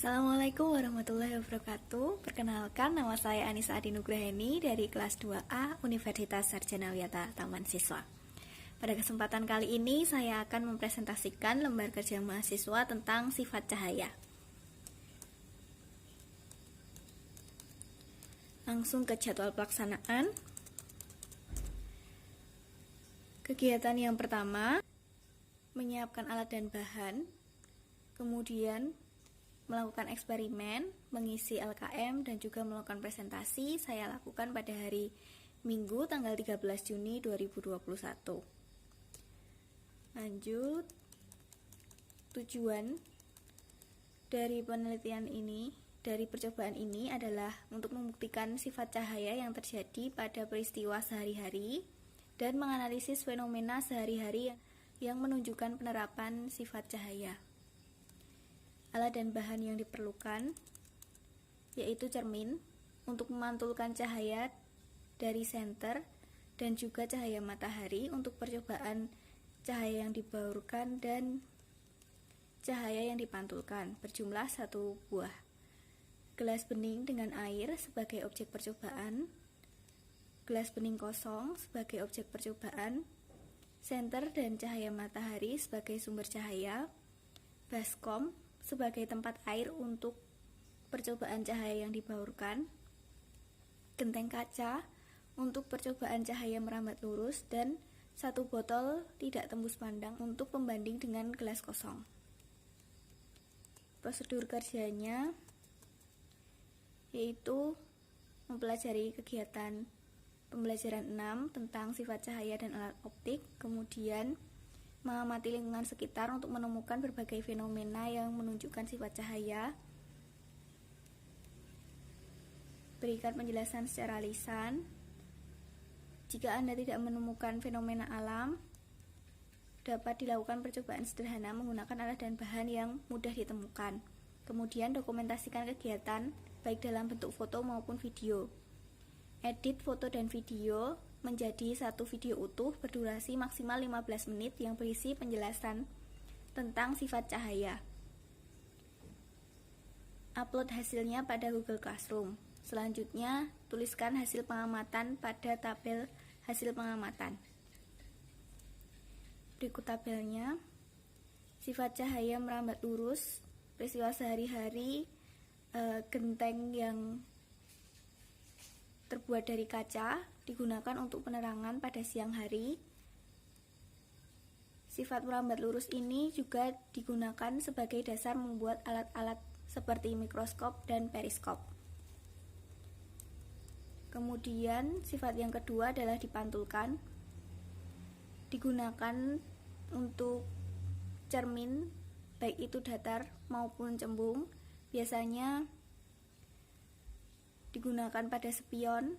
Assalamualaikum warahmatullahi wabarakatuh. Perkenalkan, nama saya Anissa Adi Nugraheni dari kelas 2A Universitas Sarjana Wiyata Taman Siswa. Pada kesempatan kali ini saya akan mempresentasikan lembar kerja mahasiswa tentang sifat cahaya. Langsung ke jadwal pelaksanaan. Kegiatan yang pertama, menyiapkan alat dan bahan, kemudian melakukan eksperimen, mengisi LKM, dan juga melakukan presentasi. Saya lakukan pada hari Minggu tanggal 13 Juni 2021. Lanjut, tujuan dari penelitian ini, dari percobaan ini adalah untuk membuktikan sifat cahaya yang terjadi pada peristiwa sehari-hari dan menganalisis fenomena sehari-hari yang menunjukkan penerapan sifat cahaya. Alat dan bahan yang diperlukan yaitu cermin untuk memantulkan cahaya dari senter dan juga cahaya matahari untuk percobaan cahaya yang dibaurkan dan cahaya yang dipantulkan berjumlah 1 buah. Gelas bening dengan air sebagai objek percobaan, gelas bening kosong sebagai objek percobaan, senter dan cahaya matahari sebagai sumber cahaya, baskom sebagai tempat air untuk percobaan cahaya yang dibaurkan, genteng kaca untuk percobaan cahaya merambat lurus, dan 1 botol tidak tembus pandang untuk pembanding dengan gelas kosong. Prosedur kerjanya yaitu mempelajari kegiatan pembelajaran 6 tentang sifat cahaya dan alat optik, kemudian mengamati lingkungan sekitar untuk menemukan berbagai fenomena yang menunjukkan sifat cahaya, berikan penjelasan secara lisan. Jika Anda tidak menemukan fenomena alam, dapat dilakukan percobaan sederhana menggunakan alat dan bahan yang mudah ditemukan. Kemudian dokumentasikan kegiatan baik dalam bentuk foto maupun video. Edit foto dan video menjadi 1 video utuh berdurasi maksimal 15 menit yang berisi penjelasan tentang sifat cahaya. Upload hasilnya pada Google Classroom. Selanjutnya, tuliskan hasil pengamatan pada tabel hasil pengamatan. Berikut tabelnya. Sifat cahaya merambat lurus, peristiwa sehari-hari, genteng yang terbuat dari kaca digunakan untuk penerangan pada siang hari. Sifat merambat lurus ini juga digunakan sebagai dasar membuat alat-alat seperti mikroskop dan periskop. Kemudian sifat yang kedua adalah dipantulkan. Digunakan untuk cermin, baik itu datar maupun cembung. Biasanya digunakan pada spion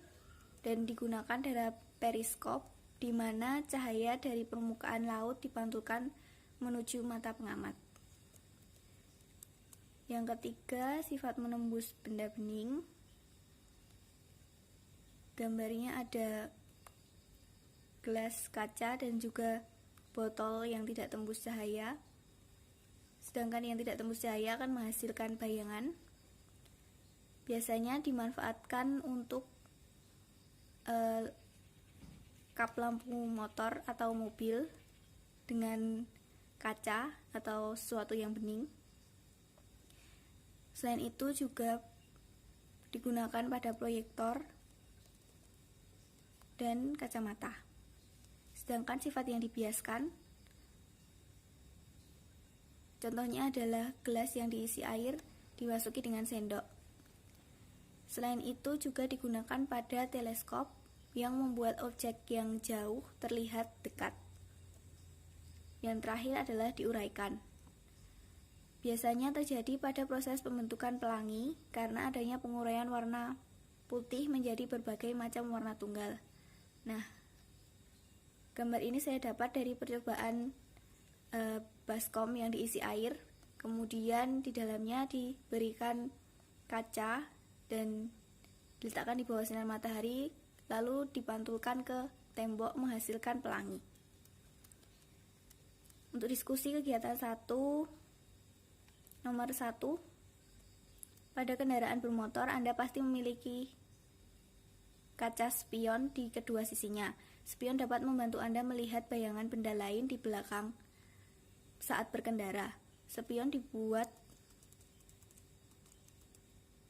dan digunakan dalam periskop, di mana cahaya dari permukaan laut dipantulkan menuju mata pengamat. Yang ketiga, sifat menembus benda bening. Gambarnya ada gelas kaca dan juga botol yang tidak tembus cahaya. Sedangkan yang tidak tembus cahaya akan menghasilkan bayangan. Biasanya dimanfaatkan untuk kap lampu motor atau mobil dengan kaca atau sesuatu yang bening. Selain itu juga digunakan pada proyektor dan kacamata. Sedangkan sifat yang dibiaskan, contohnya adalah gelas yang diisi air dimasuki dengan sendok. Selain itu juga digunakan pada teleskop yang membuat objek yang jauh terlihat dekat. Yang terakhir adalah diuraikan. Biasanya terjadi pada proses pembentukan pelangi karena adanya penguraian warna putih menjadi berbagai macam warna tunggal. Nah, gambar ini saya dapat dari percobaan baskom yang diisi air, kemudian di dalamnya diberikan kaca dan diletakkan di bawah sinar matahari, lalu dipantulkan ke tembok menghasilkan pelangi. Untuk diskusi kegiatan 1, nomor 1, Pada kendaraan bermotor, Anda pasti memiliki kaca spion di kedua sisinya. Spion dapat membantu Anda melihat bayangan benda lain di belakang saat berkendara. Spion dibuat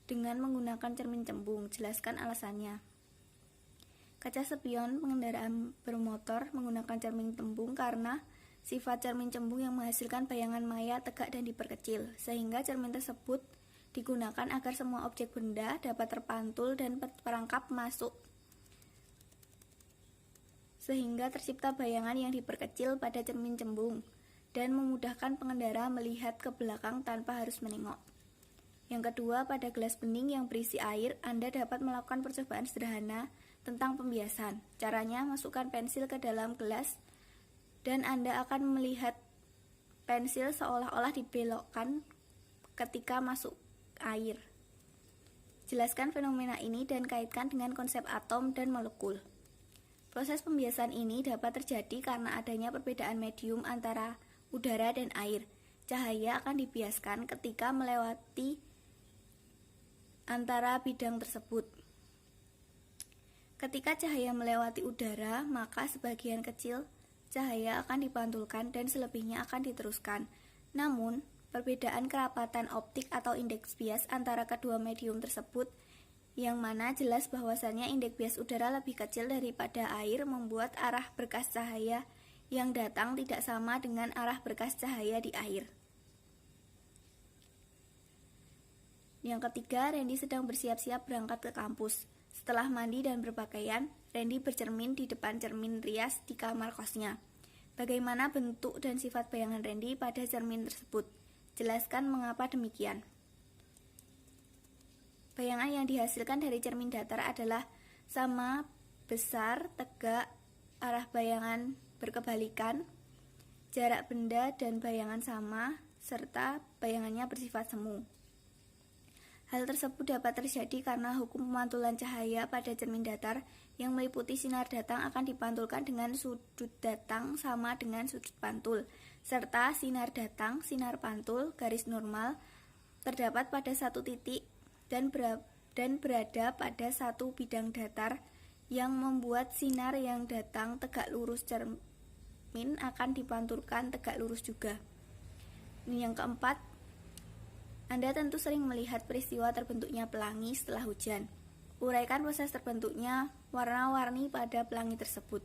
dengan menggunakan cermin cembung. Jelaskan alasannya. Kaca spion pengendaraan bermotor menggunakan cermin cembung karena sifat cermin cembung yang menghasilkan bayangan maya tegak dan diperkecil, sehingga cermin tersebut digunakan agar semua objek benda dapat terpantul dan perangkap masuk, sehingga tercipta bayangan yang diperkecil pada cermin cembung dan memudahkan pengendara melihat ke belakang tanpa harus menengok. Yang kedua, pada gelas bening yang berisi air, Anda dapat melakukan percobaan sederhana tentang pembiasan. Caranya, masukkan pensil ke dalam gelas dan Anda akan melihat pensil seolah-olah dibelokkan ketika masuk air. Jelaskan fenomena ini dan kaitkan dengan konsep atom dan molekul. Proses pembiasan ini dapat terjadi karena adanya perbedaan medium antara udara dan air. Cahaya akan dibiaskan ketika melewati antara bidang tersebut. Ketika cahaya melewati udara, maka sebagian kecil cahaya akan dipantulkan dan selebihnya akan diteruskan. Namun, perbedaan kerapatan optik atau indeks bias antara kedua medium tersebut, yang mana jelas bahwasannya indeks bias udara lebih kecil daripada air, membuat arah berkas cahaya yang datang tidak sama dengan arah berkas cahaya di air. Yang ketiga, Randy sedang bersiap-siap berangkat ke kampus. Setelah mandi dan berpakaian, Randy bercermin di depan cermin rias di kamar kosnya. Bagaimana bentuk dan sifat bayangan Randy pada cermin tersebut? Jelaskan mengapa demikian. Bayangan yang dihasilkan dari cermin datar adalah sama, besar, tegak, arah bayangan berkebalikan, jarak benda dan bayangan sama, serta bayangannya bersifat semu. Hal tersebut dapat terjadi karena hukum pemantulan cahaya pada cermin datar yang meliputi sinar datang akan dipantulkan dengan sudut datang sama dengan sudut pantul, serta sinar datang, sinar pantul, garis normal terdapat pada satu titik dan berada pada satu bidang datar yang membuat sinar yang datang tegak lurus cermin akan dipantulkan tegak lurus juga. Yang keempat, Anda tentu sering melihat peristiwa terbentuknya pelangi setelah hujan. Uraikan proses terbentuknya warna-warni pada pelangi tersebut.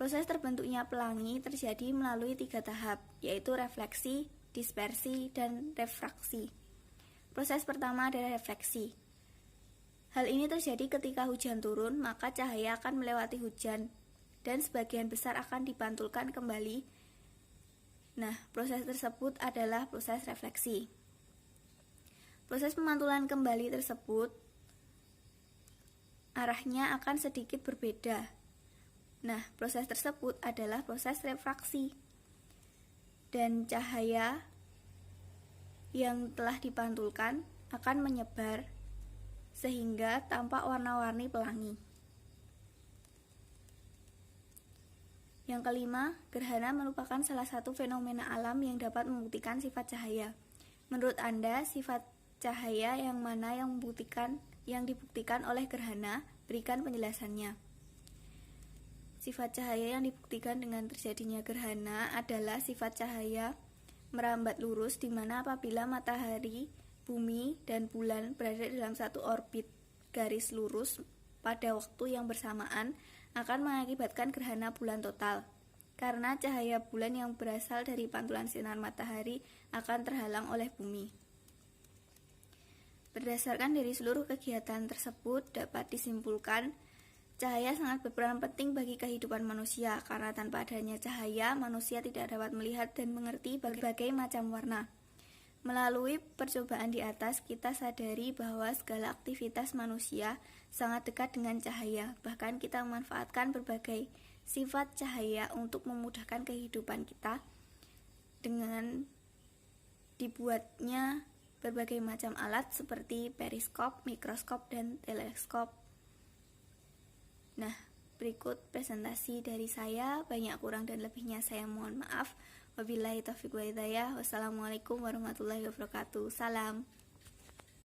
Proses terbentuknya pelangi terjadi melalui 3 tahap, yaitu refleksi, dispersi, dan refraksi. Proses pertama adalah refleksi. Hal ini terjadi ketika hujan turun, maka cahaya akan melewati hujan dan sebagian besar akan dipantulkan kembali. Nah, proses tersebut adalah proses refleksi. Proses pemantulan kembali tersebut arahnya akan sedikit berbeda. Nah, proses tersebut adalah proses refraksi. Dan cahaya yang telah dipantulkan akan menyebar sehingga tampak warna-warni pelangi. Yang kelima, gerhana merupakan salah satu fenomena alam yang dapat membuktikan sifat cahaya. Menurut Anda, sifat cahaya yang mana yang dibuktikan oleh gerhana? Berikan penjelasannya. Sifat cahaya yang dibuktikan dengan terjadinya gerhana adalah sifat cahaya merambat lurus, di mana apabila matahari, bumi, dan bulan berada dalam satu orbit garis lurus pada waktu yang bersamaan, akan mengakibatkan gerhana bulan total. Karena cahaya bulan yang berasal dari pantulan sinar matahari akan terhalang oleh bumi. Berdasarkan dari seluruh kegiatan tersebut dapat disimpulkan cahaya sangat berperan penting bagi kehidupan manusia, karena tanpa adanya cahaya manusia tidak dapat melihat dan mengerti berbagai macam warna. Melalui percobaan di atas, kita sadari bahwa segala aktivitas manusia sangat dekat dengan cahaya. Bahkan kita memanfaatkan berbagai sifat cahaya untuk memudahkan kehidupan kita dengan dibuatnya berbagai macam alat seperti periskop, mikroskop, dan teleskop. Nah, berikut presentasi dari saya. Banyak kurang dan lebihnya saya mohon maaf. Wabillahi taufiq wa hidayah. Wassalamualaikum warahmatullahi wabarakatuh. Salam.